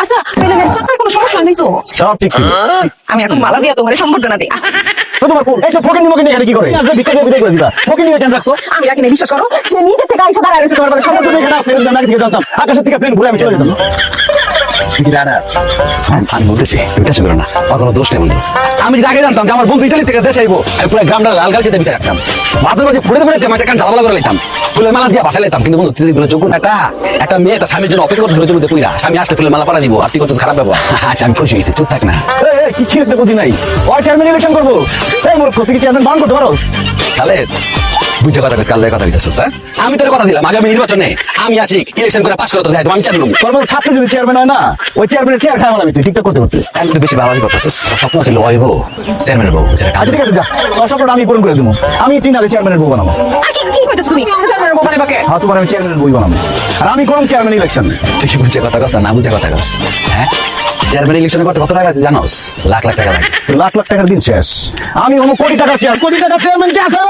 আচ্ছা তাহলে চাকরির কোনো সমস্যা নেই তো? সব ঠিক ছিল। আমি এখন মালা দিয়া তোমার সম্বর্ধনা দিই। তো তোমার এইসব ফকির নিমকে এখানে কি করে? ভিক্ষা দিয়ে বিদায় করে দিবা। ফকির নিমে কেন রাখছো? আমি রাখি না, বিশ্বাস করো, সে নিজে থেকে আইসা দাঁড়ায় রয়েছে তোমার বলে সময় তুমি এখানে আসলে আমি আগে থেকে জানতাম। আকাশের থেকে প্লেন ঘুরে আমি চলে যেতাম। আমি বলতেছি তুমি টেনশন করো না, আমার কোনো দোষ নেই বন্ধু। আমি যদি আগে জানতাম যে আমার বন্ধু ইতালি থেকে দেশে আইবো, আমি পুরো গ্রামটা লাল গাল চেতে বিচার রাখতাম, মাঝে মাঝে ফুড়ে ফুড়ে মাসে কান ঝালাপালা করে লাইতাম, ফুলের মালা দিয়ে বাসা লাইতাম। কিন্তু বন্ধু তুই বলে যোগ্য একটা মেয়ে তার স্বামীর জন্য অপেক্ষা করতে শুরু করতে কইরা স্বামী আসলে ফুলের মালা পাড়া দিব আর তুই করতে খারাপ ব্যবহার। আচ্ছা আমি খুশি হয়েছি, চুপ থাক না। কি কি হয়েছে বুঝি নাই। ওই চেয়ারম্যান ইলেকশন করবো। এই মোর কফি কি চেয়ারম্যান বান করতে পারো? তাহলে বুঝে কথা কাল কথা দিতেছ স্যার। আমি তোর কথা দিলাম আগামী নির্বাচনে আমি আসি ইলেকশন করে পাস করে তো আমি চান নেবো। সর্বোচ্চ ছাত্র যদি চেয়ারম্যান হয় না, ওই চেয়ারম্যানের চেয়ার খাওয়া আমি তুই ঠিকঠাক করতে করতে। আমি তো বেশি বাবাজি করতেছিস, স্বপ্ন ছিল ওই বউ চেয়ারম্যানের বউ। আচ্ছা ঠিক আছে, যা তোর স্বপ্নটা আমি পূরণ করে দেবো। আমি 3 আগে চেয়ারম্যানের বউ বানাবো। আর কি কইতেছো তুমি? চেয়ারম্যানের বউ বানাইবা কে? হ্যাঁ, তোমার আমি চেয়ারম্যানের বই বানাবো। আর আমি করুন চেয়ারম্যান ইলেকশন। তুই বুঝছে কথা কস না বুঝে কথা কস? হ্যাঁ, চেয়ারম্যান ইলেকশনে করতে কত টাকা জানোস? লাখ লাখ টাকা লাগে। লাখ লাখ টাকার দিন শেষ। আমি হলো কোটি টাকা চেয়ারম্যান আছে।